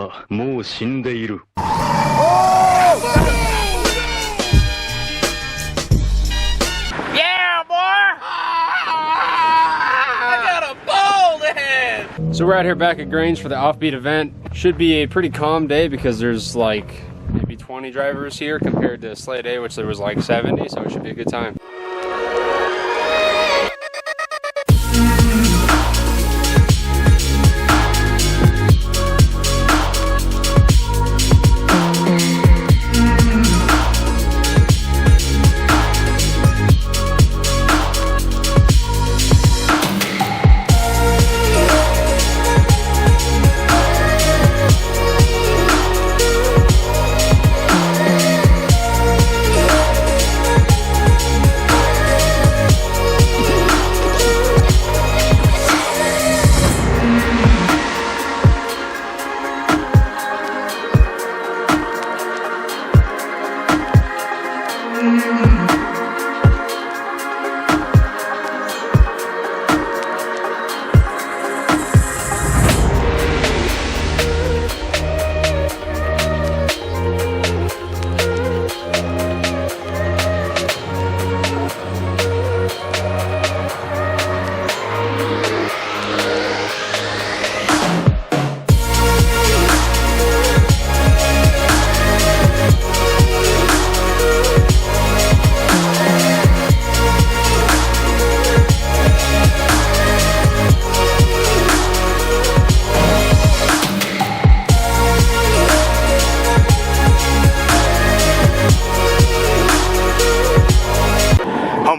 はもう死んでいる。So we're out here back at Grange for the Offbeat event. Should be a pretty calm day because there's like maybe 20 drivers here compared to Sleigh Day, which there was like 70, so it should be a good time.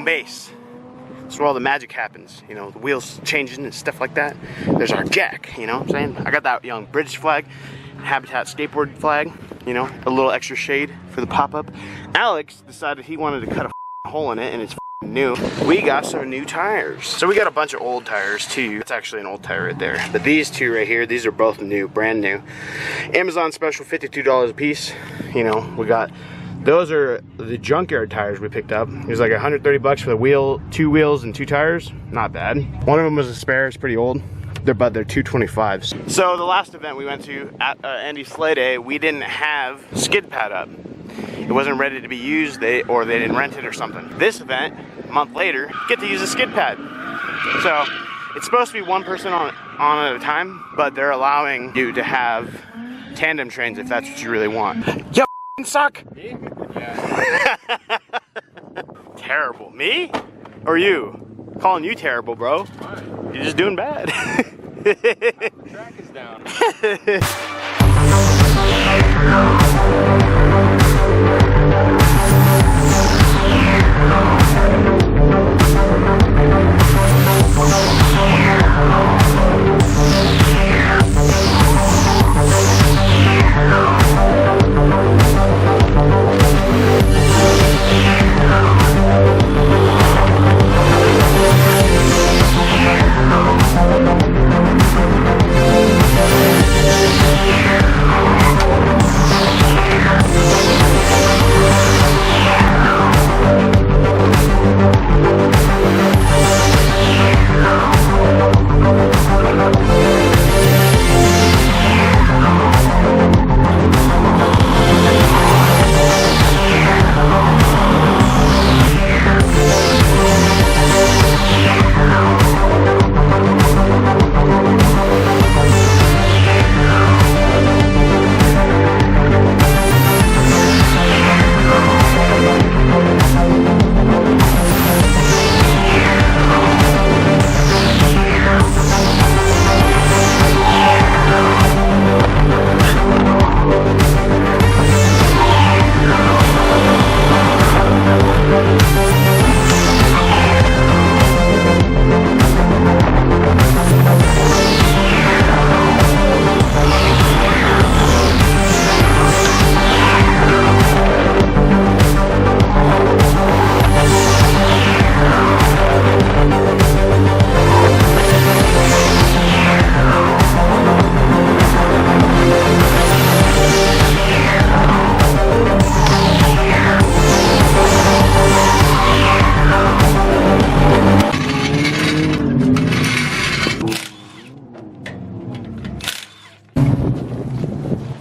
Base. That's where all the magic happens, you know, the wheels changing and stuff like that. There's our jack, you know what I'm saying? I got that young British flag, Habitat skateboard flag, you know, a little extra shade for the pop-up. Alex decided he wanted to cut a hole in it and it's new. We got some new tires. So we got a bunch of old tires too. It's actually an old tire right there. But these two right here, these are both new, brand new. Amazon special, $52 a piece. You know, we got those are the junkyard tires we picked up. It was like 130 bucks for the wheel, 2 wheels and 2 tires. Not bad. One of them was a spare, it's pretty old. They're 225s. So the last event we went to at Andy's Sleigh Day, we didn't have skid pad up. It wasn't ready to be used, or they didn't rent it or something. This event, a month later, get to use a skid pad. So it's supposed to be one person on at a time, but they're allowing you to have tandem trains if that's what you really want. Yo, suck. Me? Yeah. Terrible. Me? Or you? I'm calling you terrible, bro. Why? You're just doing bad. The track is down.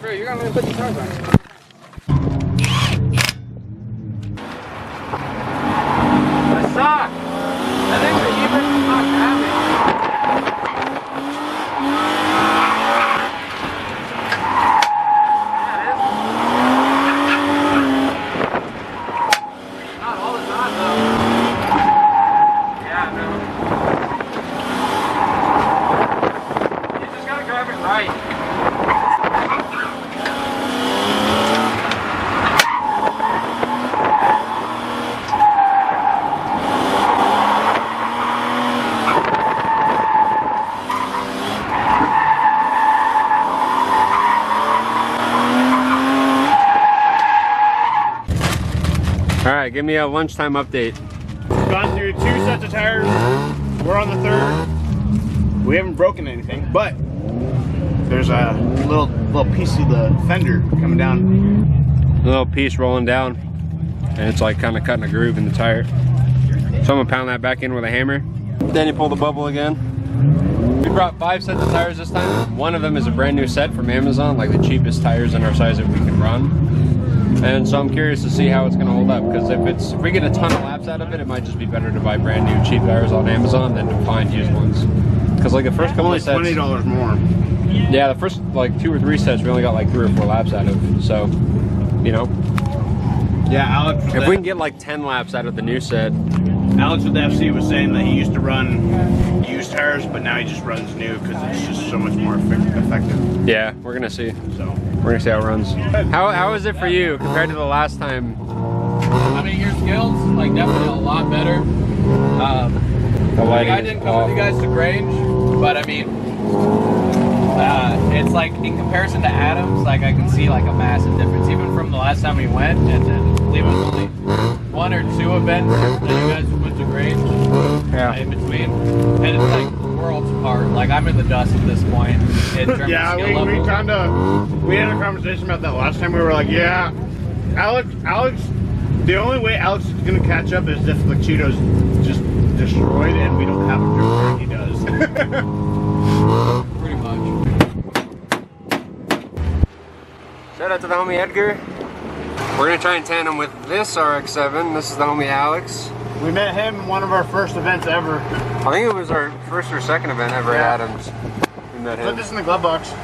Bro, you're gonna let me put the tires on. My sock! I think the e-brake is not grabbing. Yeah, it is. Not all the time, though. Yeah, no. You just gotta grab it right. All right, give me a lunchtime update. We've gone through 2 sets of tires. We're on the 3rd. We haven't broken anything, but there's a little piece of the fender coming down. A little piece rolling down, and it's like kind of cutting a groove in the tire. So I'm gonna pound that back in with a hammer. Then you pull the bubble again. We brought 5 sets of tires this time. One of them is a brand new set from Amazon, like the cheapest tires in our size that we can run. And so I'm curious to see how it's going to hold up, because if we get a ton of laps out of it, it might just be better to buy brand new cheap tires on Amazon than to find used ones. Because like the first couple of sets, $20 more. Yeah, the first like 2 or 3 sets we only got like 3 or 4 laps out of. So, you know, Yeah, Alex. if we can get like 10 laps out of the new set. Alex with the FC was saying that he used to run used tires, but now he just runs new because it's just so much more effective. Yeah, we're gonna see. So We're gonna see how it runs. How is it for you compared to the last time? I mean, your skills, like, definitely a lot better. Like, I didn't come with you guys to Grange, but I mean, it's like, in comparison to Adams, like, I can see like a massive difference, even from the last time we went, and then I believe it was only 1 or 2 events that you guys went to Grange. Yeah. In between, and it's like worlds apart. Like, I'm in the dust at this point in terms of skill level. we had a conversation about that last time. We were like, yeah, Alex, the only way Alex is gonna catch up is if the Cheeto's just destroyed and we don't have a drift car. He does. Pretty much. Shout out to the homie Edgar. We're gonna try and tandem with this RX-7. This is the homie Alex. We met him in one of our first events ever. I think it was our first or second event ever at Adams. We met him. Put this in the glove box.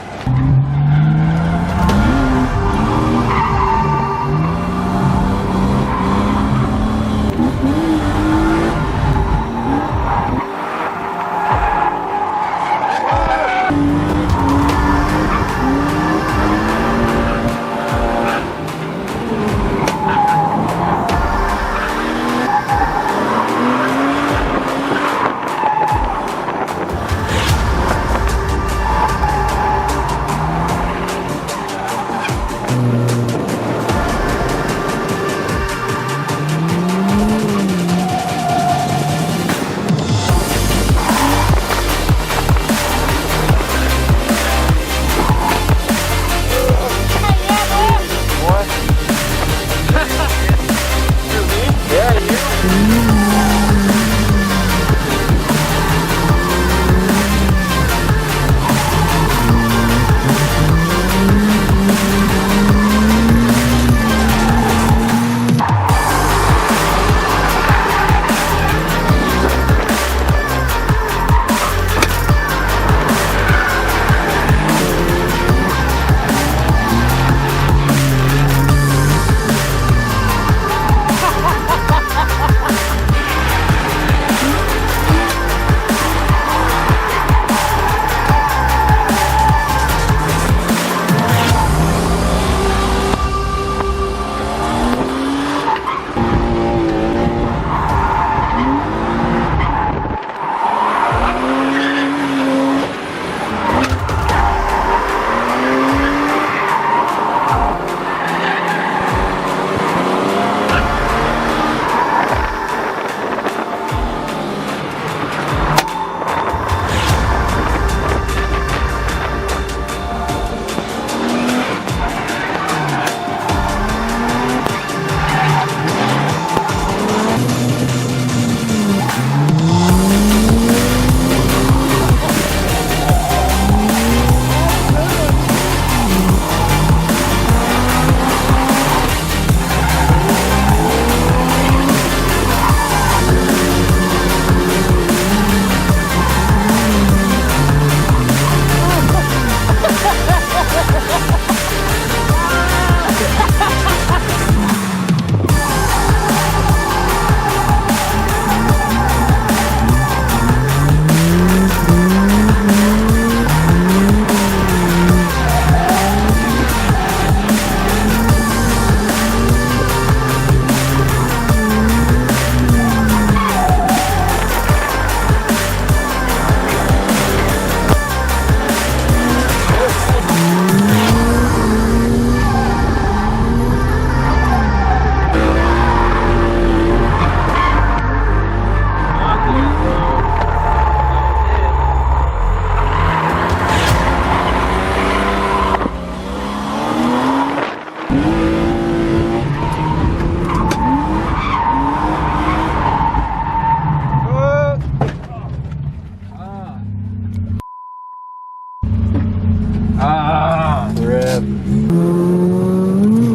bad.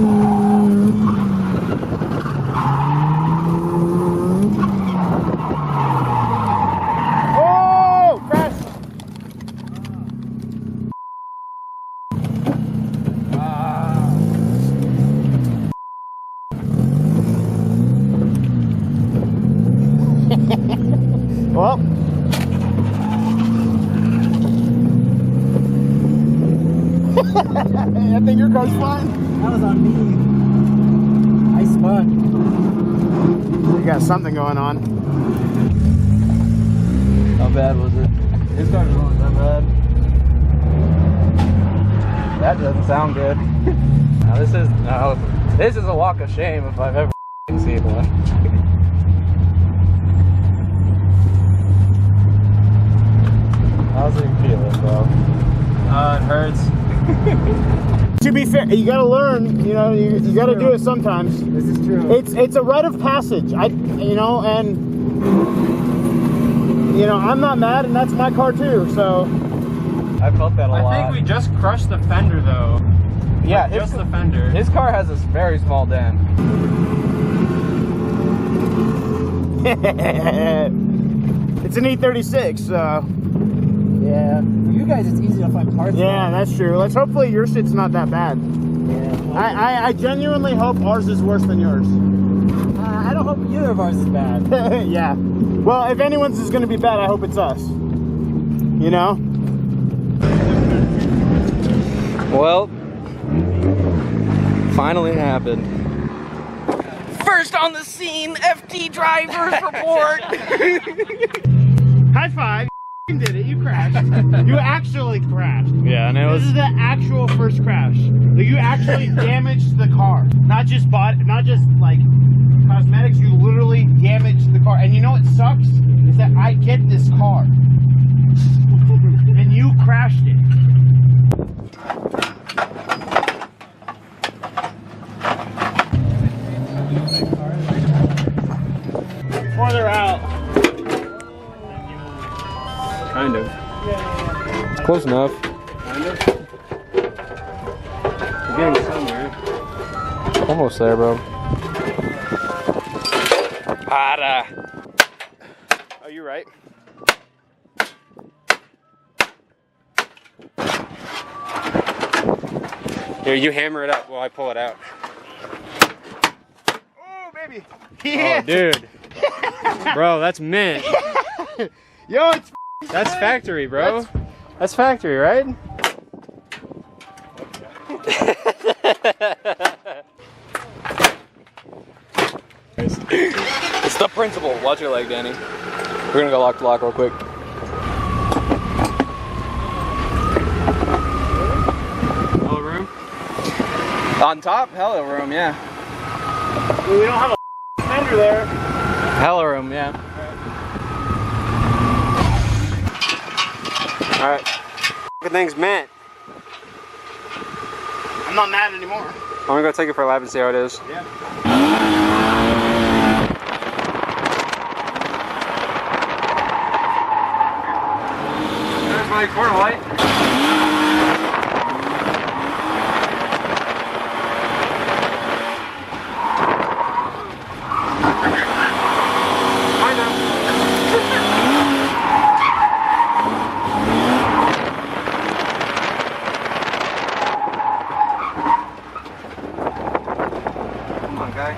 Oh, crash! Well, I think your car's fine. That was on me. I spun. You got something going on. How bad was it? His car's going that bad. That doesn't sound good. Now this is a walk of shame if I've ever seen one. How's it feeling, bro? It hurts. To be fair, you gotta learn, you know, you gotta do it sometimes. This is true. It's a rite of passage. You know, and you know, I'm not mad, and that's my car too. So I felt that a lot. I think we just crushed the fender though. Yeah, Like, just the fender. His car has a very small dent. it's an E36. So Yeah. For you guys, it's easy to find parts. yeah, that's true. Let's hopefully your shit's not that bad. Yeah. I genuinely hope ours is worse than yours. I don't hope either of ours is bad. Yeah. Well, if anyone's is gonna be bad, I hope it's us. You know? Well, finally happened. First on the scene, FT driver's report. High five. You did it. You crashed. You actually crashed. Yeah, and it This is the actual first crash. Like, you actually damaged the car. Not just like cosmetics. You literally damaged the car. And you know what sucks? Is that I get this car. And you crashed it. Farther out. Kind of. close enough. Kind of. We're getting somewhere. Almost there, bro. Para. Oh, you're right. Here, you hammer it up while I pull it out. Oh, baby. Yeah. Oh, dude. Bro, that's mint. Yo, it's That's factory, bro. That's factory, right? It's the principle. Watch your leg, Danny. We're gonna go lock to lock real quick. All room? On top, hella room, yeah. we don't have a fender there. Hella room, yeah. All right. Good thing's mint. I'm not mad anymore. I'm gonna go take it for a lap and see how it is. Yeah. There's my corner light. Come on, guy.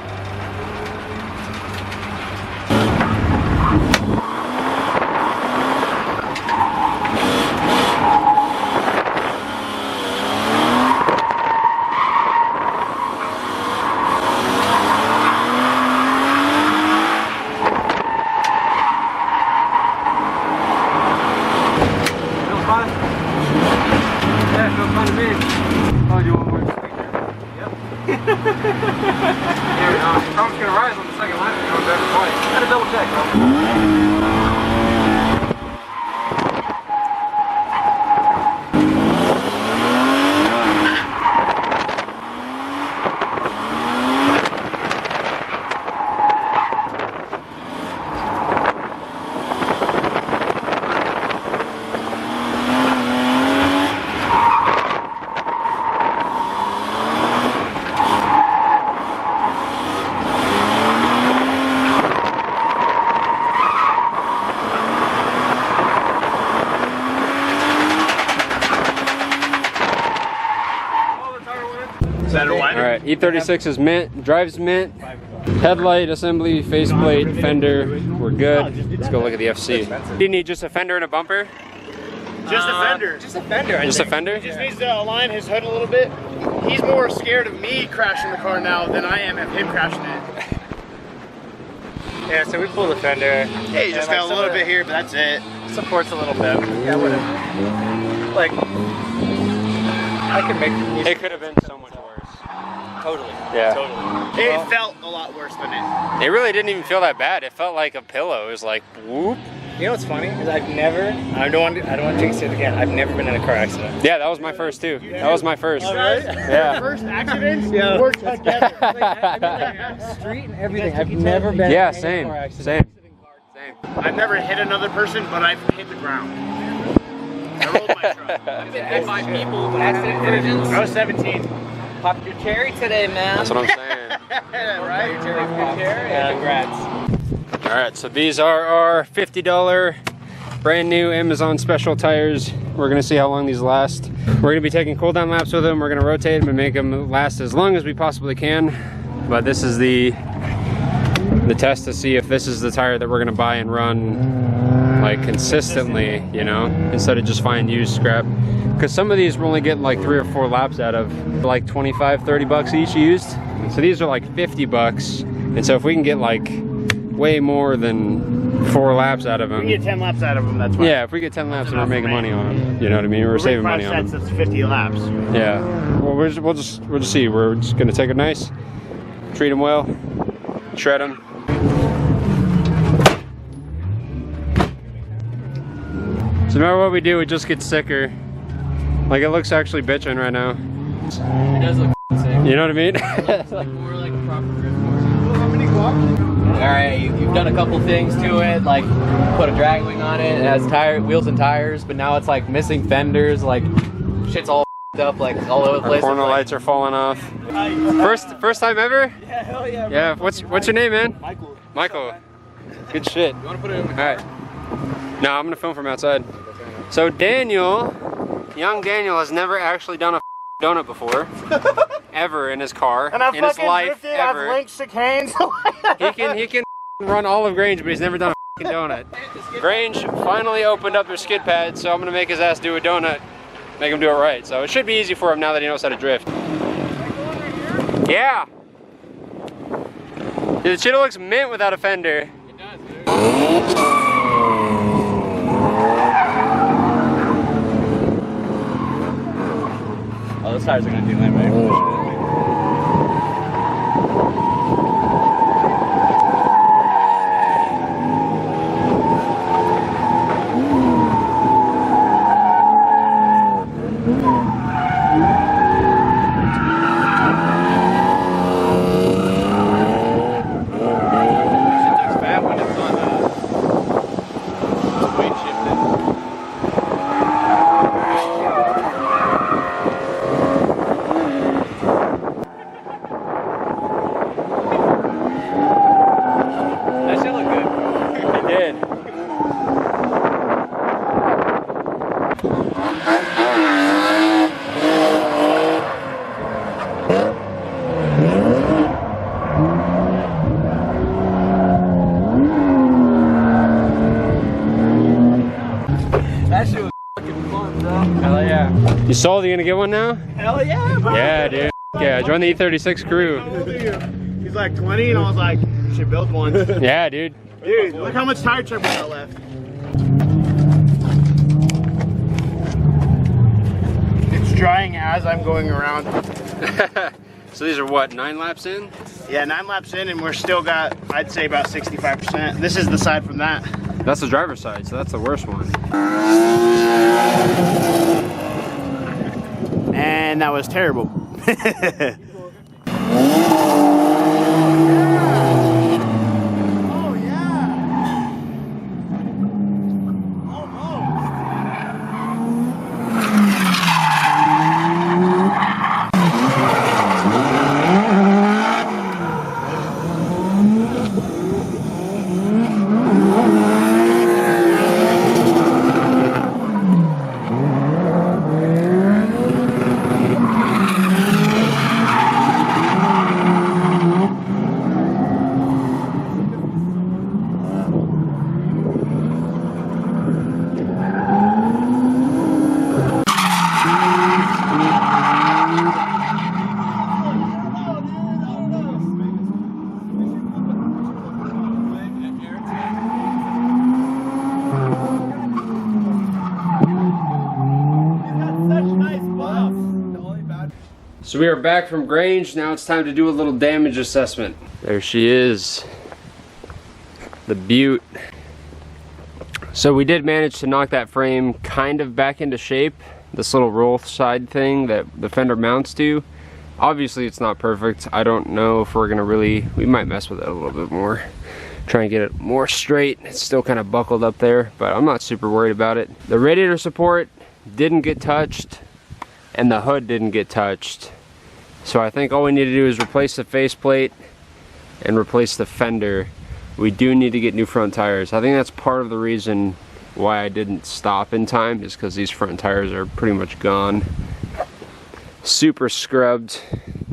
Feels fun? Yeah, it feels fun to me. Oh, you want more speaker? Yep. Yeah, Trump's gonna rise on the second line and go back twice. Gotta double check, bro. Better All wider. right, E36 is mint, drives mint. Headlight, assembly, faceplate, fender, we're good. Let's go look at the FC. Do you need just a fender and a bumper? Just a fender. Just a fender. Just a fender? He just needs to align his hood a little bit. He's more scared of me crashing the car now than I am of him crashing it. Yeah, so we pulled the fender. Yeah, he just fell a little bit here, but that's it. Supports a little bit. Yeah, whatever. Like, I can make. It could have been so much worse. Totally. Yeah. Totally. It felt a lot worse than it. It really didn't even feel that bad. It felt like a pillow. It was like, whoop. You know what's funny? Is I've never. I don't want to jinx it again. I've never been in a car accident. Yeah, that was my first too. That was my first. Oh, really? Yeah. First accidents Yeah. were together. Street and everything. I've never been. Yeah, in a same. car accident. Same. I've never hit another person, but I've hit the ground. I rolled my truck. I've been hit by people with accident versions. I was 17. Popped your cherry today, man. That's what I'm saying. Right? Yeah, congrats. All right, so these are our $50 brand new Amazon special tires. We're gonna see how long these last. We're gonna be taking cool down laps with them. We're gonna rotate them and make them last as long as we possibly can. But this is the test to see if this is the tire that we're gonna buy and run like consistently, you know, instead of just find used scrap. Because some of these we're only getting like 3 or 4 laps out of, like 25, 30 bucks each used. So these are like 50 bucks. And so if we can get like way more than 4 laps out of them. We can get 10 laps out of them, that's fine. Yeah, if we get 10 laps, then we're making money on them. You know what I mean? We're saving money on them. That's 50 laps. Yeah. Well, we'll just see. We're just gonna take it nice, treat them well, shred them. So no matter what we do, it just gets sicker. Like it looks actually bitching right now. It does look sick. You know what I mean? It's like more like a proper drift car. Alright, you've done a couple things to it, like put a drag wing on it, it has wheels and tires, but now it's like missing fenders, like shit's all up, like all over the place. Corner lights are falling off. First time ever? Yeah, hell yeah. Yeah. What's your name, man? Michael. Michael. Good shit. You want to put it in the All right. No, I'm gonna film from outside. So Daniel, young Daniel, has never actually done a donut before, ever in his car, And I've in his fucking life, drifted, ever. I've linked chicanes. He can run Olive Grange, but he's never done a donut. Grange finally opened up their skid pad, so I'm gonna make his ass do a donut, make him do it right. So it should be easy for him now that he knows how to drift. Yeah. Dude, the shit looks mint without a fender. It does, dude. Oh, those tires are gonna do that, right? You sold? You gonna get one now? Hell yeah, bro. Yeah, dude. Yeah, join the E36 crew. How old are you? He's like 20, and I was like, you should build one. Yeah, dude. Dude, look how much tire tread we got left. It's drying as I'm going around. So these are what, 9 laps in? Yeah, 9 laps in, and we're still got, I'd say, about 65%. This is the side from that. That's the driver's side, so that's the worst one. And that was terrible. So we are back from Grange. Now it's time to do a little damage assessment. There she is, the Butte. So we did manage to knock that frame kind of back into shape. This little roll side thing that the fender mounts to. Obviously it's not perfect. I don't know if we're gonna we might mess with it a little bit more. Try and get it more straight. It's still kind of buckled up there, but I'm not super worried about it. The radiator support didn't get touched and the hood didn't get touched. So I think all we need to do is replace the faceplate and replace the fender. We do need to get new front tires. I think that's part of the reason why I didn't stop in time, is because these front tires are pretty much gone. Super scrubbed.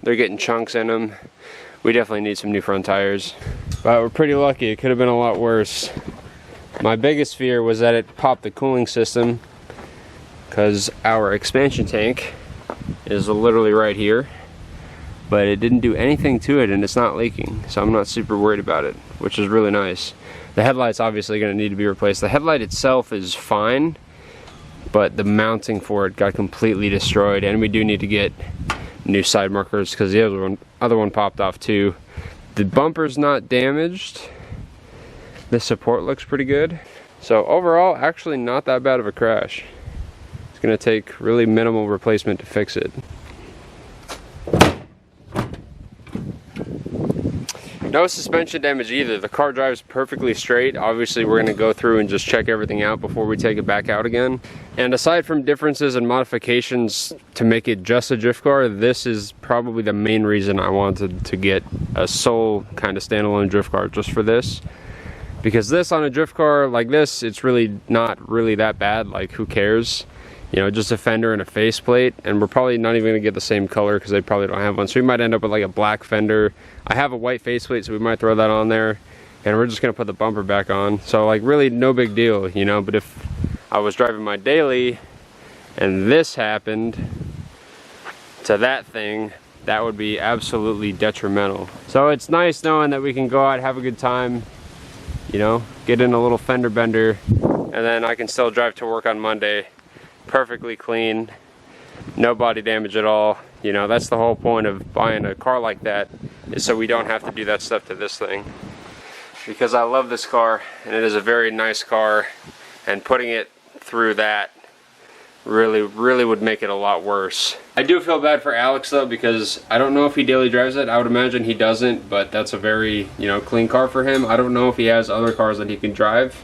They're getting chunks in them. We definitely need some new front tires. But we're pretty lucky. It could have been a lot worse. My biggest fear was that it popped the cooling system, because our expansion tank is literally right here. But it didn't do anything to it and it's not leaking, so I'm not super worried about it, which is really nice. The headlight's obviously going to need to be replaced. The headlight itself is fine, but the mounting for it got completely destroyed, and we do need to get new side markers because the other one popped off too. The bumper's not damaged. The support looks pretty good. So overall, actually not that bad of a crash. It's going to take really minimal replacement to fix it. No suspension damage either. The car drives perfectly straight. Obviously we're going to go through and just check everything out before we take it back out again. And aside from differences and modifications to make it just a drift car, this is probably the main reason I wanted to get a sole kind of standalone drift car, just for this. Because this on a drift car like this, it's really not really that bad. Like, who cares? You know, just a fender and a faceplate, and we're probably not even gonna get the same color because they probably don't have one. So we might end up with like a black fender. I have a white faceplate, so we might throw that on there, and we're just gonna put the bumper back on. So like, really no big deal, you know. But if I was driving my daily and this happened to that thing, that would be absolutely detrimental. So it's nice knowing that we can go out, have a good time, you know, get in a little fender bender, and then I can still drive to work on Monday perfectly clean, no body damage at all. You know, that's the whole point of buying a car like that, is so we don't have to do that stuff to this thing. Because I love this car, and it is a very nice car, and putting it through that really would make it a lot worse. I do feel bad for Alex though, because I don't know if he daily drives it. I would imagine he doesn't, but that's a very, you know, clean car for him. I don't know if he has other cars that he can drive.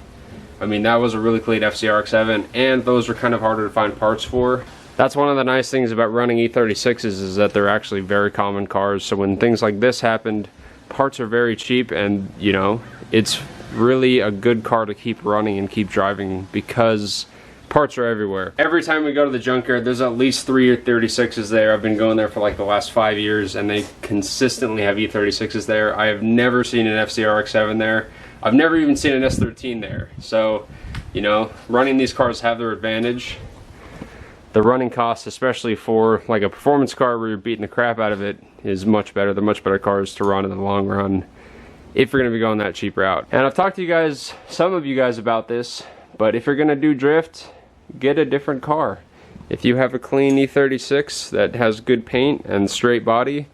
I mean, that was a really clean FCRX7, and those are kind of harder to find parts for. That's one of the nice things about running E36s, is that they're actually very common cars. So when things like this happened, parts are very cheap, and you know, it's really a good car to keep running and keep driving because parts are everywhere. Every time we go to the junkyard, there's at least 3 E36s there. I've been going there for like the last 5 years, and they consistently have E36s there. I have never seen an FCRX7 there. I've never even seen an S13 there. So, you know, running these cars have their advantage. The running costs, especially for like a performance car where you're beating the crap out of it, is much better. They're much better cars to run in the long run if you're gonna be going that cheap route. And I've talked to you guys, some of you guys, about this, but if you're gonna do drift, get a different car. If you have a clean E36 that has good paint and straight body,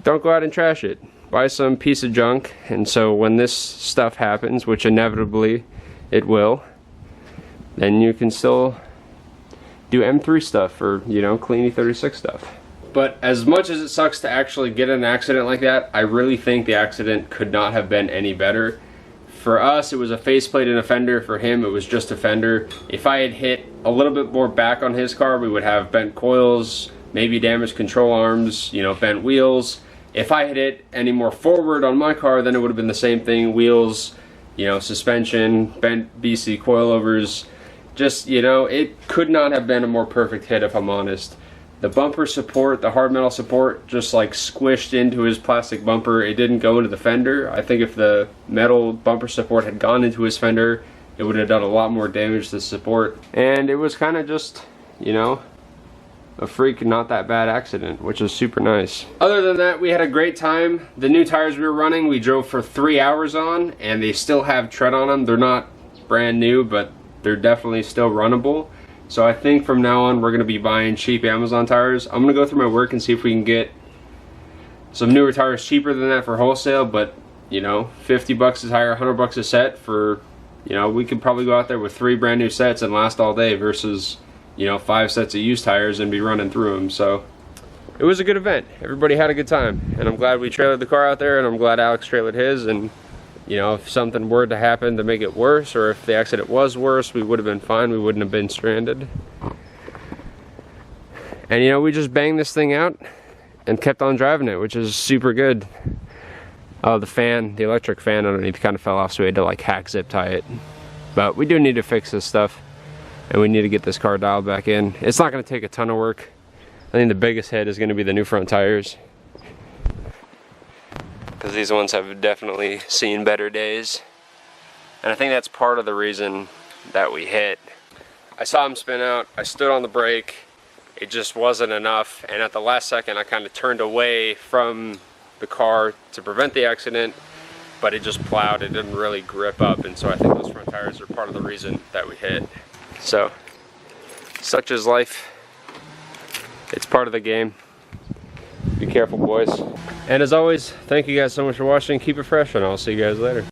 don't go out and trash it. Buy some piece of junk, and so when this stuff happens, which inevitably it will, then you can still do M3 stuff, or, you know, clean E36 stuff. But as much as it sucks to actually get in an accident like that, I really think the accident could not have been any better. For us, it was a faceplate and a fender. For him, it was just a fender. If I had hit a little bit more back on his car, we would have bent coils, maybe damaged control arms, you know, bent wheels. If I had hit any more forward on my car, then it would have been the same thing. Wheels, you know, suspension, bent BC coilovers. Just, you know, it could not have been a more perfect hit, if I'm honest. The bumper support, the hard metal support, just like squished into his plastic bumper. It didn't go into the fender. I think if the metal bumper support had gone into his fender, it would have done a lot more damage to the support. And it was kind of just, you know, a freak, not that bad accident, which is super nice. Other than that, we had a great time. The new tires we were running, we drove for 3 hours on, and they still have tread on them. They're not brand new, but they're definitely still runnable. So I think from now on we're gonna be buying cheap Amazon tires. I'm gonna go through my work and see if we can get some newer tires cheaper than that for wholesale, but you know, 50 bucks a tire, 100 bucks a set for, you know, we could probably go out there with 3 brand new sets and last all day versus, you know, 5 sets of used tires and be running through them. So it was a good event. Everybody had a good time, and I'm glad we trailered the car out there, and I'm glad Alex trailered his. And you know, if something were to happen to make it worse, or if the accident was worse, we would have been fine. We wouldn't have been stranded. And you know, we just banged this thing out and kept on driving it, which is super good. Oh, the fan, the electric fan underneath kind of fell off, so we had to like hack zip tie it. But we do need to fix this stuff, and we need to get this car dialed back in. It's not going to take a ton of work. I think the biggest hit is going to be the new front tires, because these ones have definitely seen better days. And I think that's part of the reason that we hit. I saw him spin out, I stood on the brake, it just wasn't enough, and at the last second I kind of turned away from the car to prevent the accident, but it just plowed, it didn't really grip up, and so I think those front tires are part of the reason that we hit. So, such is life. It's part of the game. Be careful, boys. And as always, thank you guys so much for watching. Keep it fresh, and I'll see you guys later.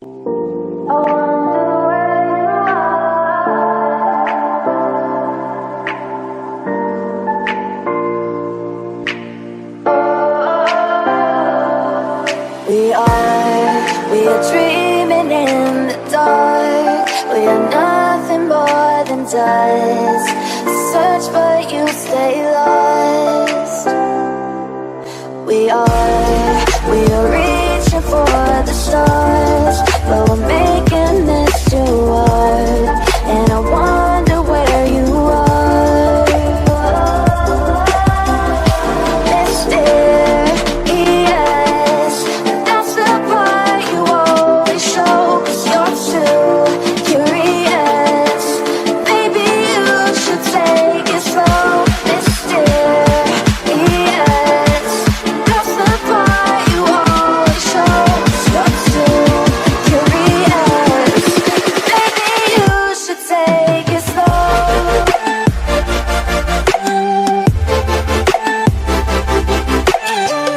We are dreaming in the dark. We are nothing more than dust. Search but you stay lost. We are reaching for the stars.